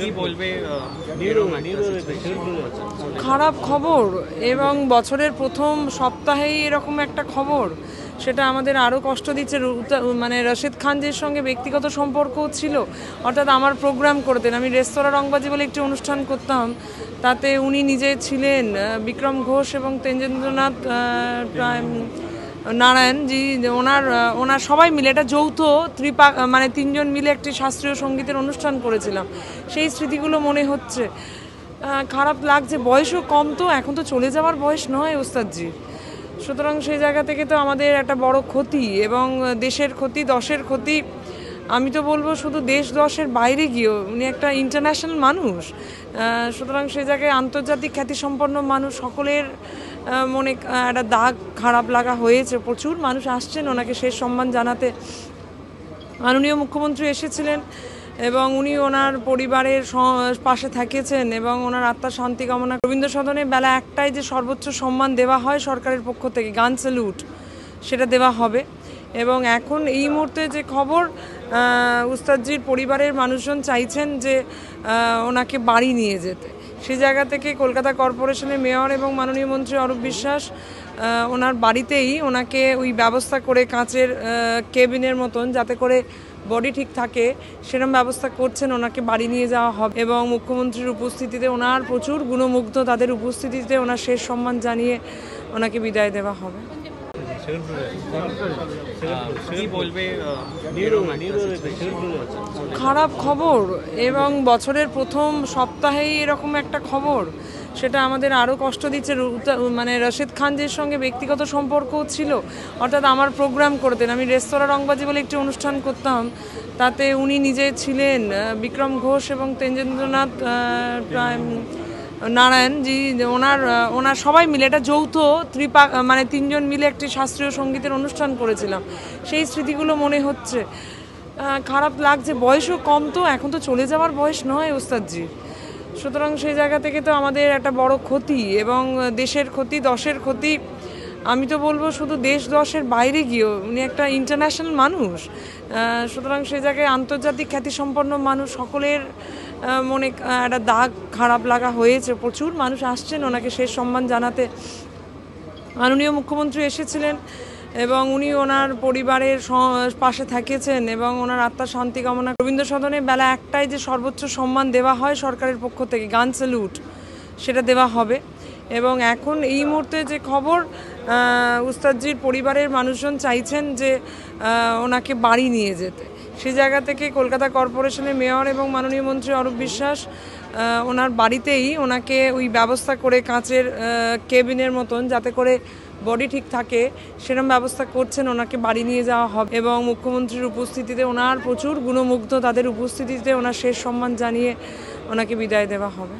কি বলবে খারাপ খবর এবং বছরের প্রথম সপ্তাহেই এরকম একটা খবর, সেটা আমাদের আরও কষ্ট দিচ্ছে। মানে রশিদ খানজির সঙ্গে ব্যক্তিগত সম্পর্কও ছিল, অর্থাৎ আমার প্রোগ্রাম করতেন। আমি রেস্তোরাঁ রংবাজি বলে একটি অনুষ্ঠান করতাম, তাতে উনি নিজে ছিলেন, বিক্রম ঘোষ এবং তেজেন্দ্রনাথ নারায়ণজি, ওনার সবাই মিলে এটা যৌথ মানে তিনজন মিলে একটি শাস্ত্রীয় সঙ্গীতের অনুষ্ঠান করেছিলাম। সেই স্মৃতিগুলো মনে হচ্ছে, খারাপ লাগছে। বয়সও কম, তো এখন তো চলে যাওয়ার বয়স নয় ওস্তাদজি। সুতরাং সেই জায়গা থেকে তো আমাদের একটা বড় ক্ষতি, এবং দেশের ক্ষতি, দশের ক্ষতি। আমি তো বলবো শুধু দেশ দশের বাইরে গিয়েও উনি একটা ইন্টারন্যাশনাল মানুষ। সুতরাং সেই জায়গায় আন্তর্জাতিক খ্যাতিসম্পন্ন মানুষ, সকলের মনে একটা দাগ, খারাপ লাগা হয়েছে। প্রচুর মানুষ আসছেন ওনাকে শেষ সম্মান জানাতে। মাননীয় মুখ্যমন্ত্রী এসেছিলেন এবং উনি ওনার পরিবারের পাশে থাকিয়েছেন এবং ওনার আত্মার শান্তি কামনা। রবীন্দ্র সদনে বেলা 1টায় যে সর্বোচ্চ সম্মান দেওয়া হয় সরকারের পক্ষ থেকে, গান স্যালুট, সেটা দেওয়া হবে। এবং এখন এই মুহূর্তে যে খবর, উস্তাদজির পরিবারের মানুষজন চাইছেন যে ওনাকে বাড়ি নিয়ে যেতে। সেই জায়গা থেকে কলকাতা কর্পোরেশনের মেয়র এবং মাননীয় মন্ত্রী অরূপ বিশ্বাস ওনার বাড়িতেই ওনাকে ওই ব্যবস্থা করে, কাঁচের কেবিনের মতন, যাতে করে বডি ঠিক থাকে, সেরকম ব্যবস্থা করছেন। ওনাকে বাড়ি নিয়ে যাওয়া হবে এবং মুখ্যমন্ত্রীর উপস্থিতিতে, ওনার প্রচুর গুণমুগ্ধ তাদের উপস্থিতিতে ওনার শেষ সম্মান জানিয়ে ওনাকে বিদায় দেওয়া হবে। খারাপ খবর এবং বছরের প্রথম সপ্তাহেই এরকম একটা খবর, সেটা আমাদের আরও কষ্ট দিচ্ছে। মানে রশিদ খানজির সঙ্গে ব্যক্তিগত সম্পর্কও ছিল, অর্থাৎ আমার প্রোগ্রাম করতেন। আমি রেস্তোরাঁ রংবাজি বলে একটি অনুষ্ঠান করতাম, তাতে উনি নিজে ছিলেন, বিক্রম ঘোষ এবং তেজেন্দ্রনাথ নারায়ণজি, ওনার সবাই মিলে এটা যৌথ মানে তিনজন মিলে একটি শাস্ত্রীয় সঙ্গীতের অনুষ্ঠান করেছিলাম। সেই স্মৃতিগুলো মনে হচ্ছে, খারাপ লাগছে। বয়সও কম, তো এখন তো চলে যাওয়ার বয়স নয় ওস্তাদজি। সুতরাং সেই জায়গা থেকে তো আমাদের একটা বড় ক্ষতি, এবং দেশের ক্ষতি, দশের ক্ষতি। আমি তো বলবো শুধু দেশ দশের বাইরে গিয়েও উনি একটা ইন্টারন্যাশনাল মানুষ। সুতরাং সেই জায়গায় আন্তর্জাতিক খ্যাতিসম্পন্ন মানুষ, সকলের মনে একটা দাগ, খারাপ লাগা হয়েছে। প্রচুর মানুষ আসছেন ওনাকে শেষ সম্মান জানাতে। মাননীয় মুখ্যমন্ত্রী এসেছিলেন এবং উনি ওনার পরিবারের পাশে থাকিয়েছেন এবং ওনার আত্মার শান্তি কামনা। রবীন্দ্র সদনে বেলা 1টায় যে সর্বোচ্চ সম্মান দেওয়া হয় সরকারের পক্ষ থেকে, গান স্যালুট, সেটা দেওয়া হবে। এবং এখন এই মুহূর্তে যে খবর, উস্তাদজির পরিবারের মানুষজন চাইছেন যে ওনাকে বাড়ি নিয়ে যেতে। সেই জায়গা থেকে কলকাতা কর্পোরেশনের মেয়র এবং মাননীয় মন্ত্রী অরূপ বিশ্বাস ওনার বাড়িতেই ওনাকে ওই ব্যবস্থা করে, কাঁচের কেবিনের মতন, যাতে করে বডি ঠিক থাকে, সেরকম ব্যবস্থা করছেন। ওনাকে বাড়ি নিয়ে যাওয়া হবে এবং মুখ্যমন্ত্রীর উপস্থিতিতে, ওনার প্রচুর গুণমুগ্ধ তাদের উপস্থিতিতে ওনার শেষ সম্মান জানিয়ে ওনাকে বিদায় দেওয়া হবে।